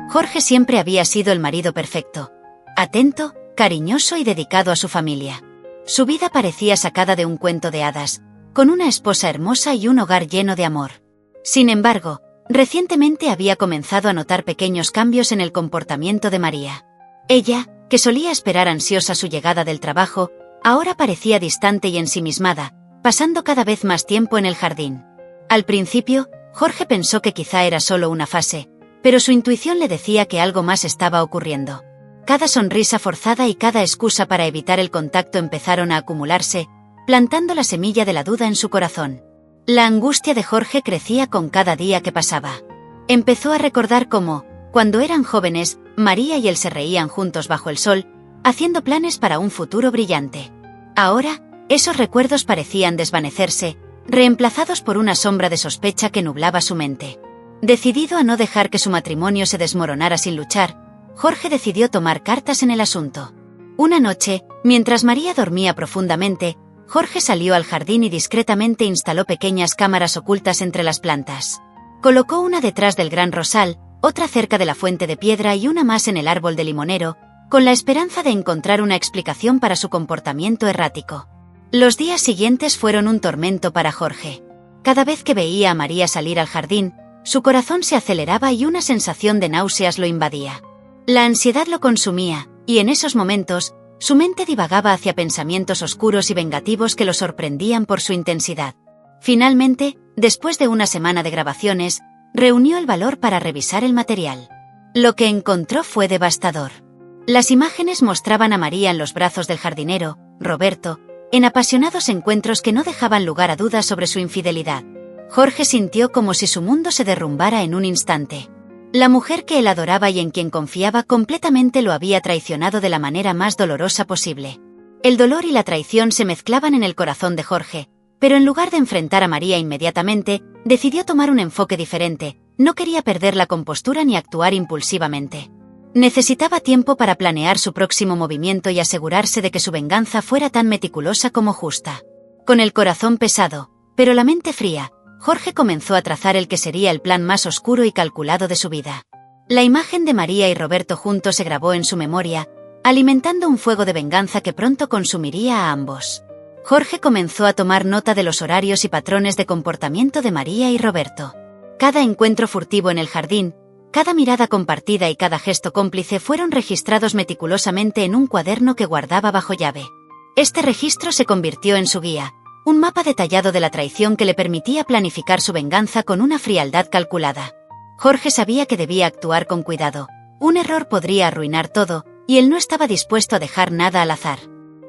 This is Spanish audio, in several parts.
Jorge siempre había sido el marido perfecto. Atento, cariñoso y dedicado a su familia. Su vida parecía sacada de un cuento de hadas, con una esposa hermosa y un hogar lleno de amor. Sin embargo, recientemente había comenzado a notar pequeños cambios en el comportamiento de María. Ella, que solía esperar ansiosa su llegada del trabajo, ahora parecía distante y ensimismada, pasando cada vez más tiempo en el jardín. Al principio, Jorge pensó que quizá era solo una fase, pero su intuición le decía que algo más estaba ocurriendo. Cada sonrisa forzada y cada excusa para evitar el contacto empezaron a acumularse, plantando la semilla de la duda en su corazón. La angustia de Jorge crecía con cada día que pasaba. Empezó a recordar cómo, cuando eran jóvenes, María y él se reían juntos bajo el sol, haciendo planes para un futuro brillante. Ahora, esos recuerdos parecían desvanecerse, reemplazados por una sombra de sospecha que nublaba su mente. Decidido a no dejar que su matrimonio se desmoronara sin luchar, Jorge decidió tomar cartas en el asunto. Una noche, mientras María dormía profundamente, Jorge salió al jardín y discretamente instaló pequeñas cámaras ocultas entre las plantas. Colocó una detrás del gran rosal, otra cerca de la fuente de piedra y una más en el árbol de limonero, con la esperanza de encontrar una explicación para su comportamiento errático. Los días siguientes fueron un tormento para Jorge. Cada vez que veía a María salir al jardín, su corazón se aceleraba y una sensación de náuseas lo invadía. La ansiedad lo consumía, y en esos momentos, su mente divagaba hacia pensamientos oscuros y vengativos que lo sorprendían por su intensidad. Finalmente, después de una semana de grabaciones, reunió el valor para revisar el material. Lo que encontró fue devastador. Las imágenes mostraban a María en los brazos del jardinero, Roberto, en apasionados encuentros que no dejaban lugar a dudas sobre su infidelidad. Jorge sintió como si su mundo se derrumbara en un instante. La mujer que él adoraba y en quien confiaba completamente lo había traicionado de la manera más dolorosa posible. El dolor y la traición se mezclaban en el corazón de Jorge, pero en lugar de enfrentar a María inmediatamente, decidió tomar un enfoque diferente. No quería perder la compostura ni actuar impulsivamente. Necesitaba tiempo para planear su próximo movimiento y asegurarse de que su venganza fuera tan meticulosa como justa. Con el corazón pesado, pero la mente fría, Jorge comenzó a trazar el que sería el plan más oscuro y calculado de su vida. La imagen de María y Roberto juntos se grabó en su memoria, alimentando un fuego de venganza que pronto consumiría a ambos. Jorge comenzó a tomar nota de los horarios y patrones de comportamiento de María y Roberto. Cada encuentro furtivo en el jardín, cada mirada compartida y cada gesto cómplice fueron registrados meticulosamente en un cuaderno que guardaba bajo llave. Este registro se convirtió en su guía, un mapa detallado de la traición que le permitía planificar su venganza con una frialdad calculada. Jorge sabía que debía actuar con cuidado. Un error podría arruinar todo, y él no estaba dispuesto a dejar nada al azar.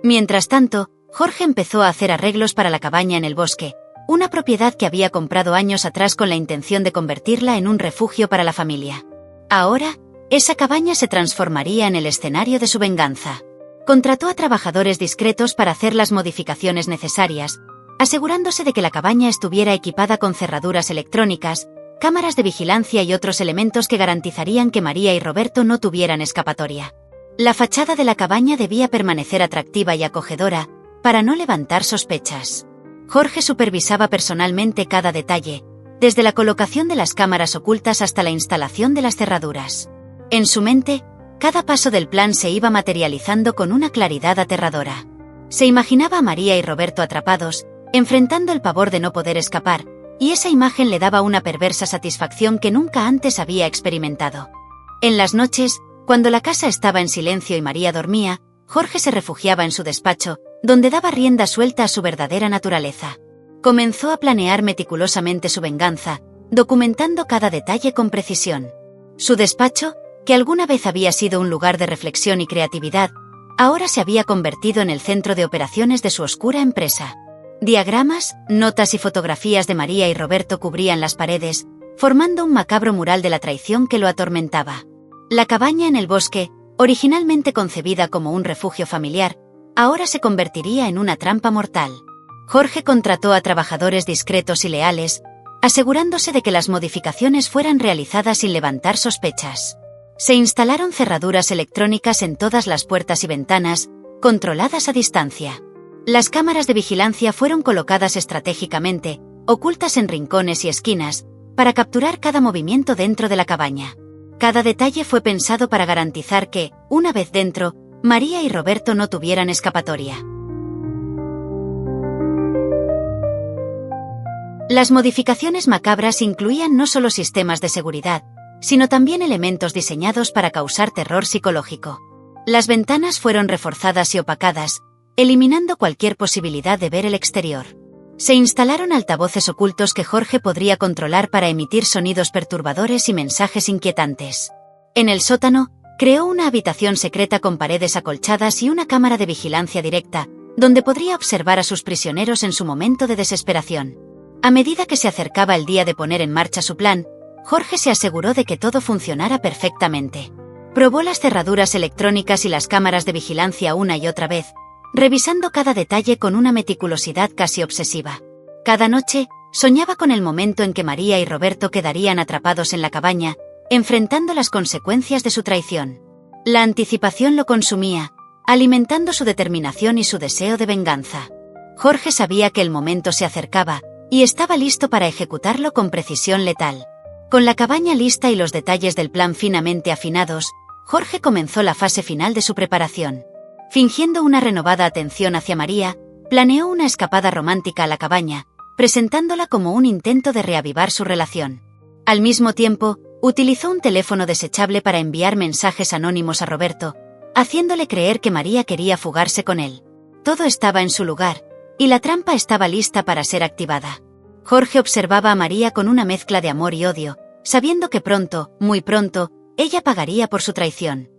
Mientras tanto, Jorge empezó a hacer arreglos para la cabaña en el bosque, una propiedad que había comprado años atrás con la intención de convertirla en un refugio para la familia. Ahora, esa cabaña se transformaría en el escenario de su venganza. Contrató a trabajadores discretos para hacer las modificaciones necesarias, asegurándose de que la cabaña estuviera equipada con cerraduras electrónicas, cámaras de vigilancia y otros elementos que garantizarían que María y Roberto no tuvieran escapatoria. La fachada de la cabaña debía permanecer atractiva y acogedora, para no levantar sospechas. Jorge supervisaba personalmente cada detalle, desde la colocación de las cámaras ocultas hasta la instalación de las cerraduras. En su mente, cada paso del plan se iba materializando con una claridad aterradora. Se imaginaba a María y Roberto atrapados, enfrentando el pavor de no poder escapar, y esa imagen le daba una perversa satisfacción que nunca antes había experimentado. En las noches, cuando la casa estaba en silencio y María dormía, Jorge se refugiaba en su despacho, donde daba rienda suelta a su verdadera naturaleza. Comenzó a planear meticulosamente su venganza, documentando cada detalle con precisión. Su despacho, que alguna vez había sido un lugar de reflexión y creatividad, ahora se había convertido en el centro de operaciones de su oscura empresa. Diagramas, notas y fotografías de María y Roberto cubrían las paredes, formando un macabro mural de la traición que lo atormentaba. La cabaña en el bosque, originalmente concebida como un refugio familiar, ahora se convertiría en una trampa mortal. Jorge contrató a trabajadores discretos y leales, asegurándose de que las modificaciones fueran realizadas sin levantar sospechas. Se instalaron cerraduras electrónicas en todas las puertas y ventanas, controladas a distancia. Las cámaras de vigilancia fueron colocadas estratégicamente, ocultas en rincones y esquinas, para capturar cada movimiento dentro de la cabaña. Cada detalle fue pensado para garantizar que, una vez dentro, María y Roberto no tuvieran escapatoria. Las modificaciones macabras incluían no solo sistemas de seguridad, sino también elementos diseñados para causar terror psicológico. Las ventanas fueron reforzadas y opacadas, eliminando cualquier posibilidad de ver el exterior. Se instalaron altavoces ocultos que Jorge podría controlar para emitir sonidos perturbadores y mensajes inquietantes. En el sótano, creó una habitación secreta con paredes acolchadas y una cámara de vigilancia directa, donde podría observar a sus prisioneros en su momento de desesperación. A medida que se acercaba el día de poner en marcha su plan, Jorge se aseguró de que todo funcionara perfectamente. Probó las cerraduras electrónicas y las cámaras de vigilancia una y otra vez, revisando cada detalle con una meticulosidad casi obsesiva. Cada noche, soñaba con el momento en que María y Roberto quedarían atrapados en la cabaña, enfrentando las consecuencias de su traición. La anticipación lo consumía, alimentando su determinación y su deseo de venganza. Jorge sabía que el momento se acercaba, y estaba listo para ejecutarlo con precisión letal. Con la cabaña lista y los detalles del plan finamente afinados, Jorge comenzó la fase final de su preparación. Fingiendo una renovada atención hacia María, planeó una escapada romántica a la cabaña, presentándola como un intento de reavivar su relación. Al mismo tiempo, utilizó un teléfono desechable para enviar mensajes anónimos a Roberto, haciéndole creer que María quería fugarse con él. Todo estaba en su lugar, y la trampa estaba lista para ser activada. Jorge observaba a María con una mezcla de amor y odio, sabiendo que pronto, muy pronto, ella pagaría por su traición.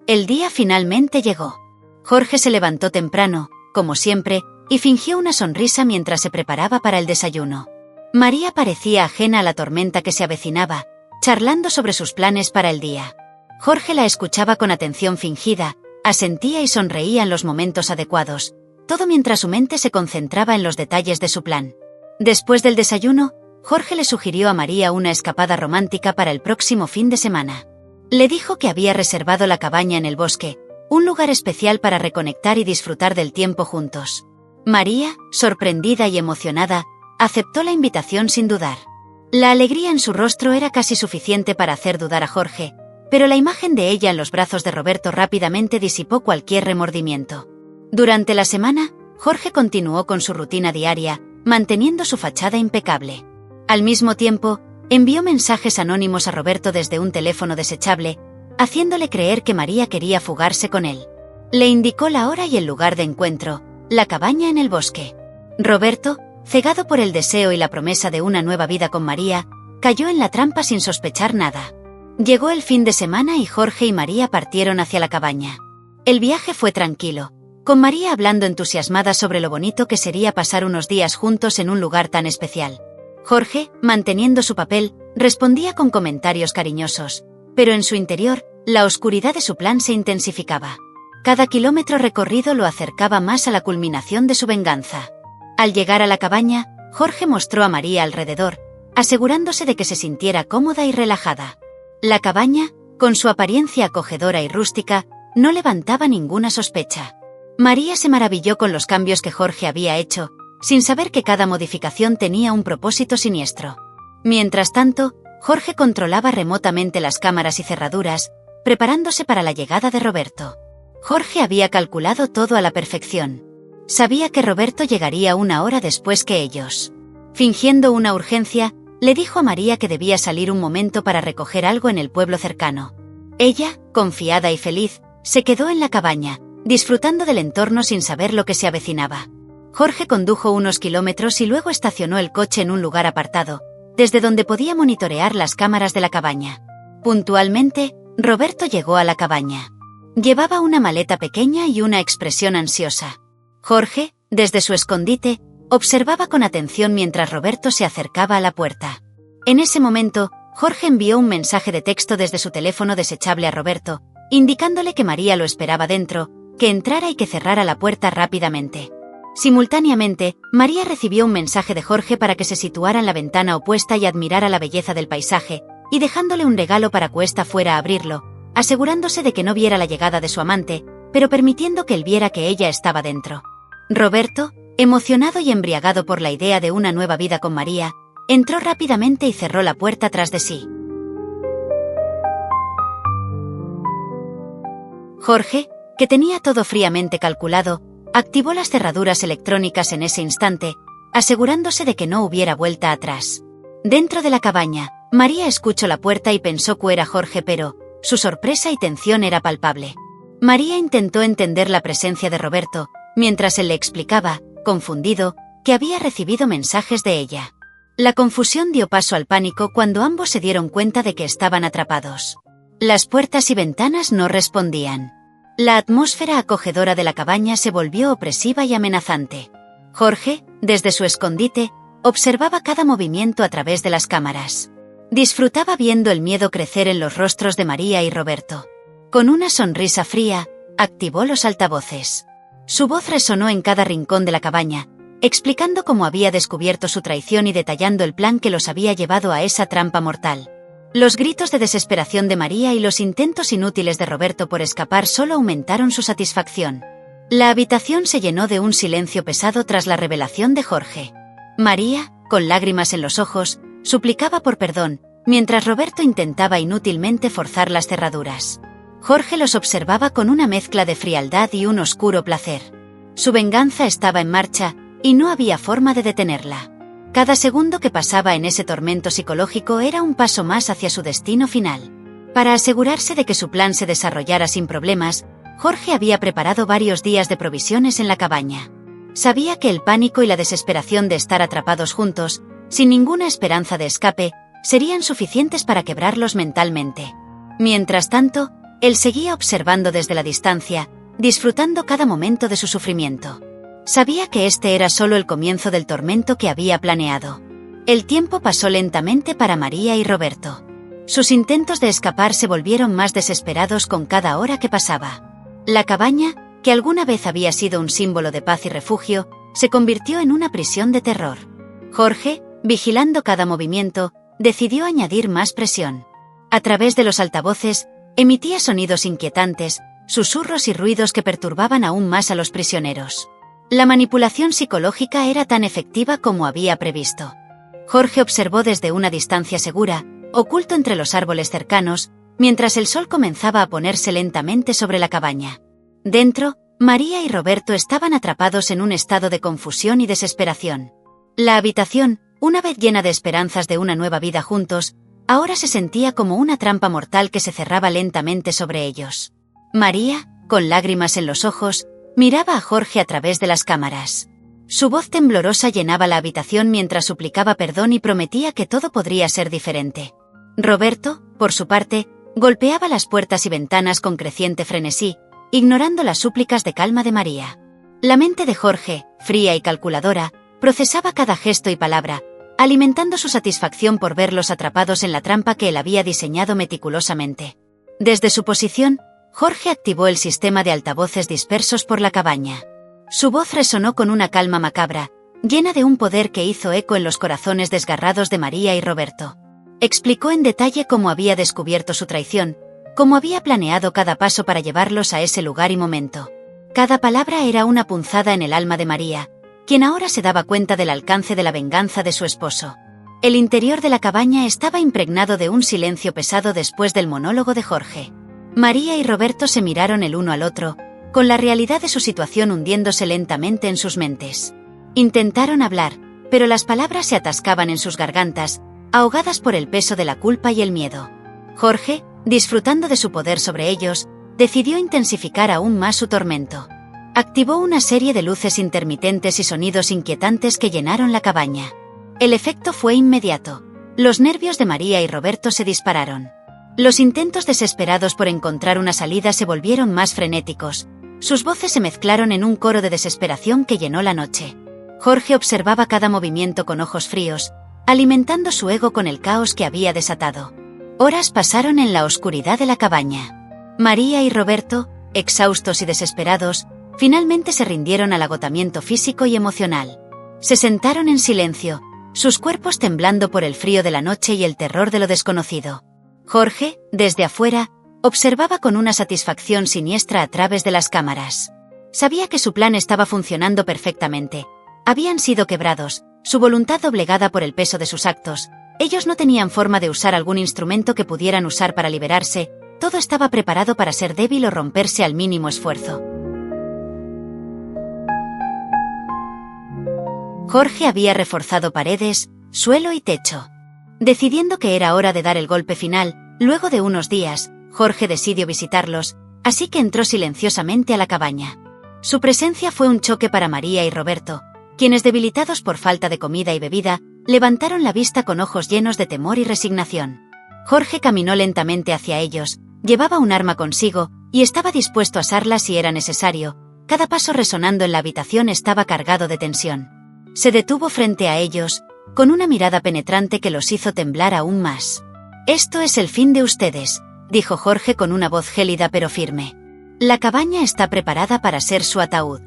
El día finalmente llegó. Jorge se levantó temprano, como siempre, y fingió una sonrisa mientras se preparaba para el desayuno. María parecía ajena a la tormenta que se avecinaba, charlando sobre sus planes para el día. Jorge la escuchaba con atención fingida, asentía y sonreía en los momentos adecuados, todo mientras su mente se concentraba en los detalles de su plan. Después del desayuno, Jorge le sugirió a María una escapada romántica para el próximo fin de semana. Le dijo que había reservado la cabaña en el bosque, un lugar especial para reconectar y disfrutar del tiempo juntos. María, sorprendida y emocionada, aceptó la invitación sin dudar. La alegría en su rostro era casi suficiente para hacer dudar a Jorge, pero la imagen de ella en los brazos de Roberto rápidamente disipó cualquier remordimiento. Durante la semana, Jorge continuó con su rutina diaria, manteniendo su fachada impecable. Al mismo tiempo, envió mensajes anónimos a Roberto desde un teléfono desechable, haciéndole creer que María quería fugarse con él. Le indicó la hora y el lugar de encuentro, la cabaña en el bosque. Roberto, cegado por el deseo y la promesa de una nueva vida con María, cayó en la trampa sin sospechar nada. Llegó el fin de semana y Jorge y María partieron hacia la cabaña. El viaje fue tranquilo, con María hablando entusiasmada sobre lo bonito que sería pasar unos días juntos en un lugar tan especial. Jorge, manteniendo su papel, respondía con comentarios cariñosos, pero en su interior, la oscuridad de su plan se intensificaba. Cada kilómetro recorrido lo acercaba más a la culminación de su venganza. Al llegar a la cabaña, Jorge mostró a María alrededor, asegurándose de que se sintiera cómoda y relajada. La cabaña, con su apariencia acogedora y rústica, no levantaba ninguna sospecha. María se maravilló con los cambios que Jorge había hecho, sin saber que cada modificación tenía un propósito siniestro. Mientras tanto, Jorge controlaba remotamente las cámaras y cerraduras, preparándose para la llegada de Roberto. Jorge había calculado todo a la perfección. Sabía que Roberto llegaría una hora después que ellos. Fingiendo una urgencia, le dijo a María que debía salir un momento para recoger algo en el pueblo cercano. Ella, confiada y feliz, se quedó en la cabaña, disfrutando del entorno sin saber lo que se avecinaba. Jorge condujo unos kilómetros y luego estacionó el coche en un lugar apartado, desde donde podía monitorear las cámaras de la cabaña. Puntualmente, Roberto llegó a la cabaña. Llevaba una maleta pequeña y una expresión ansiosa. Jorge, desde su escondite, observaba con atención mientras Roberto se acercaba a la puerta. En ese momento, Jorge envió un mensaje de texto desde su teléfono desechable a Roberto, indicándole que María lo esperaba dentro, que entrara y que cerrara la puerta rápidamente. Simultáneamente, María recibió un mensaje de Jorge para que se situara en la ventana opuesta y admirara la belleza del paisaje, y dejándole un regalo para que ésta fuera a abrirlo, asegurándose de que no viera la llegada de su amante, pero permitiendo que él viera que ella estaba dentro. Roberto, emocionado y embriagado por la idea de una nueva vida con María, entró rápidamente y cerró la puerta tras de sí. Jorge, que tenía todo fríamente calculado, activó las cerraduras electrónicas en ese instante, asegurándose de que no hubiera vuelta atrás. Dentro de la cabaña, María escuchó la puerta y pensó que era Jorge, pero su sorpresa y tensión era palpable. María intentó entender la presencia de Roberto, mientras él le explicaba, confundido, que había recibido mensajes de ella. La confusión dio paso al pánico cuando ambos se dieron cuenta de que estaban atrapados. Las puertas y ventanas no respondían. La atmósfera acogedora de la cabaña se volvió opresiva y amenazante. Jorge, desde su escondite, observaba cada movimiento a través de las cámaras. Disfrutaba viendo el miedo crecer en los rostros de María y Roberto. Con una sonrisa fría, activó los altavoces. Su voz resonó en cada rincón de la cabaña, explicando cómo había descubierto su traición y detallando el plan que los había llevado a esa trampa mortal. Los gritos de desesperación de María y los intentos inútiles de Roberto por escapar solo aumentaron su satisfacción. La habitación se llenó de un silencio pesado tras la revelación de Jorge. María, con lágrimas en los ojos, suplicaba por perdón, mientras Roberto intentaba inútilmente forzar las cerraduras. Jorge los observaba con una mezcla de frialdad y un oscuro placer. Su venganza estaba en marcha, y no había forma de detenerla. Cada segundo que pasaba en ese tormento psicológico era un paso más hacia su destino final. Para asegurarse de que su plan se desarrollara sin problemas, Jorge había preparado varios días de provisiones en la cabaña. Sabía que el pánico y la desesperación de estar atrapados juntos, sin ninguna esperanza de escape, serían suficientes para quebrarlos mentalmente. Mientras tanto, él seguía observando desde la distancia, disfrutando cada momento de su sufrimiento. Sabía que este era solo el comienzo del tormento que había planeado. El tiempo pasó lentamente para María y Roberto. Sus intentos de escapar se volvieron más desesperados con cada hora que pasaba. La cabaña, que alguna vez había sido un símbolo de paz y refugio, se convirtió en una prisión de terror. Jorge, vigilando cada movimiento, decidió añadir más presión. A través de los altavoces, emitía sonidos inquietantes, susurros y ruidos que perturbaban aún más a los prisioneros. La manipulación psicológica era tan efectiva como había previsto. Jorge observó desde una distancia segura, oculto entre los árboles cercanos, mientras el sol comenzaba a ponerse lentamente sobre la cabaña. Dentro, María y Roberto estaban atrapados en un estado de confusión y desesperación. La habitación, una vez llena de esperanzas de una nueva vida juntos, ahora se sentía como una trampa mortal que se cerraba lentamente sobre ellos. María, con lágrimas en los ojos, miraba a Jorge a través de las cámaras. Su voz temblorosa llenaba la habitación mientras suplicaba perdón y prometía que todo podría ser diferente. Roberto, por su parte, golpeaba las puertas y ventanas con creciente frenesí, ignorando las súplicas de calma de María. La mente de Jorge, fría y calculadora, procesaba cada gesto y palabra, alimentando su satisfacción por verlos atrapados en la trampa que él había diseñado meticulosamente. Desde su posición, Jorge activó el sistema de altavoces dispersos por la cabaña. Su voz resonó con una calma macabra, llena de un poder que hizo eco en los corazones desgarrados de María y Roberto. Explicó en detalle cómo había descubierto su traición, cómo había planeado cada paso para llevarlos a ese lugar y momento. Cada palabra era una punzada en el alma de María, quien ahora se daba cuenta del alcance de la venganza de su esposo. El interior de la cabaña estaba impregnado de un silencio pesado después del monólogo de Jorge. María y Roberto se miraron el uno al otro, con la realidad de su situación hundiéndose lentamente en sus mentes. Intentaron hablar, pero las palabras se atascaban en sus gargantas, ahogadas por el peso de la culpa y el miedo. Jorge, disfrutando de su poder sobre ellos, decidió intensificar aún más su tormento. Activó una serie de luces intermitentes y sonidos inquietantes que llenaron la cabaña. El efecto fue inmediato. Los nervios de María y Roberto se dispararon. Los intentos desesperados por encontrar una salida se volvieron más frenéticos. Sus voces se mezclaron en un coro de desesperación que llenó la noche. Jorge observaba cada movimiento con ojos fríos, alimentando su ego con el caos que había desatado. Horas pasaron en la oscuridad de la cabaña. María y Roberto, exhaustos y desesperados, finalmente se rindieron al agotamiento físico y emocional. Se sentaron en silencio, sus cuerpos temblando por el frío de la noche y el terror de lo desconocido. Jorge, desde afuera, observaba con una satisfacción siniestra a través de las cámaras. Sabía que su plan estaba funcionando perfectamente. Habían sido quebrados, su voluntad doblegada por el peso de sus actos. Ellos no tenían forma de usar algún instrumento que pudieran usar para liberarse, todo estaba preparado para ser débil o romperse al mínimo esfuerzo. Jorge había reforzado paredes, suelo y techo. Decidiendo que era hora de dar el golpe final, luego de unos días, Jorge decidió visitarlos, así que entró silenciosamente a la cabaña. Su presencia fue un choque para María y Roberto, quienes, debilitados por falta de comida y bebida, levantaron la vista con ojos llenos de temor y resignación. Jorge caminó lentamente hacia ellos, llevaba un arma consigo, y estaba dispuesto a usarla si era necesario. Cada paso resonando en la habitación estaba cargado de tensión. Se detuvo frente a ellos, con una mirada penetrante que los hizo temblar aún más. «Esto es el fin de ustedes», dijo Jorge con una voz gélida pero firme. «La cabaña está preparada para ser su ataúd».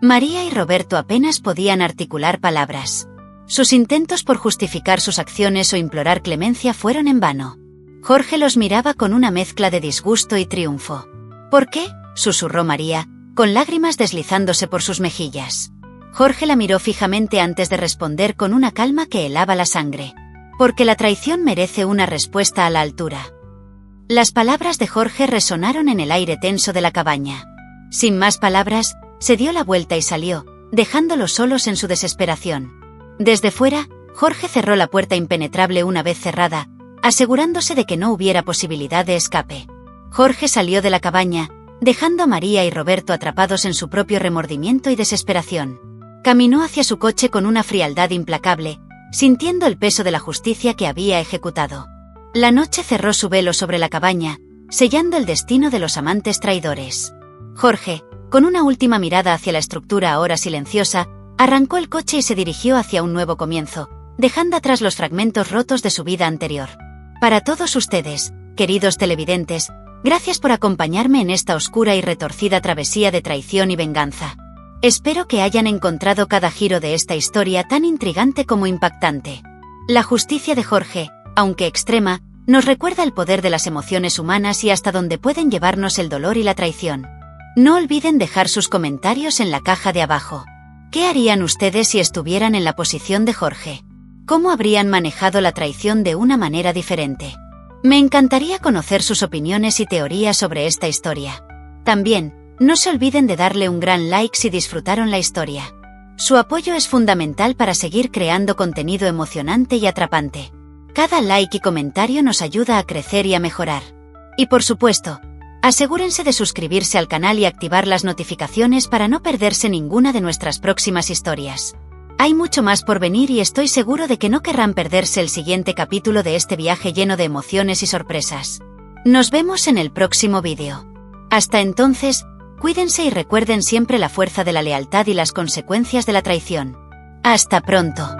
María y Roberto apenas podían articular palabras. Sus intentos por justificar sus acciones o implorar clemencia fueron en vano. Jorge los miraba con una mezcla de disgusto y triunfo. «¿Por qué?», susurró María, con lágrimas deslizándose por sus mejillas. Jorge la miró fijamente antes de responder con una calma que helaba la sangre. «Porque la traición merece una respuesta a la altura». Las palabras de Jorge resonaron en el aire tenso de la cabaña. Sin más palabras, se dio la vuelta y salió, dejándolos solos en su desesperación. Desde fuera, Jorge cerró la puerta impenetrable una vez cerrada, asegurándose de que no hubiera posibilidad de escape. Jorge salió de la cabaña, dejando a María y Roberto atrapados en su propio remordimiento y desesperación. Caminó hacia su coche con una frialdad implacable, sintiendo el peso de la justicia que había ejecutado. La noche cerró su velo sobre la cabaña, sellando el destino de los amantes traidores. Jorge, con una última mirada hacia la estructura ahora silenciosa, arrancó el coche y se dirigió hacia un nuevo comienzo, dejando atrás los fragmentos rotos de su vida anterior. Para todos ustedes, queridos televidentes, gracias por acompañarme en esta oscura y retorcida travesía de traición y venganza. Espero que hayan encontrado cada giro de esta historia tan intrigante como impactante. La justicia de Jorge, aunque extrema, nos recuerda el poder de las emociones humanas y hasta dónde pueden llevarnos el dolor y la traición. No olviden dejar sus comentarios en la caja de abajo. ¿Qué harían ustedes si estuvieran en la posición de Jorge? ¿Cómo habrían manejado la traición de una manera diferente? Me encantaría conocer sus opiniones y teorías sobre esta historia. También, no se olviden de darle un gran like si disfrutaron la historia. Su apoyo es fundamental para seguir creando contenido emocionante y atrapante. Cada like y comentario nos ayuda a crecer y a mejorar. Y por supuesto, asegúrense de suscribirse al canal y activar las notificaciones para no perderse ninguna de nuestras próximas historias. Hay mucho más por venir y estoy seguro de que no querrán perderse el siguiente capítulo de este viaje lleno de emociones y sorpresas. Nos vemos en el próximo vídeo. Hasta entonces, cuídense y recuerden siempre la fuerza de la lealtad y las consecuencias de la traición. ¡Hasta pronto!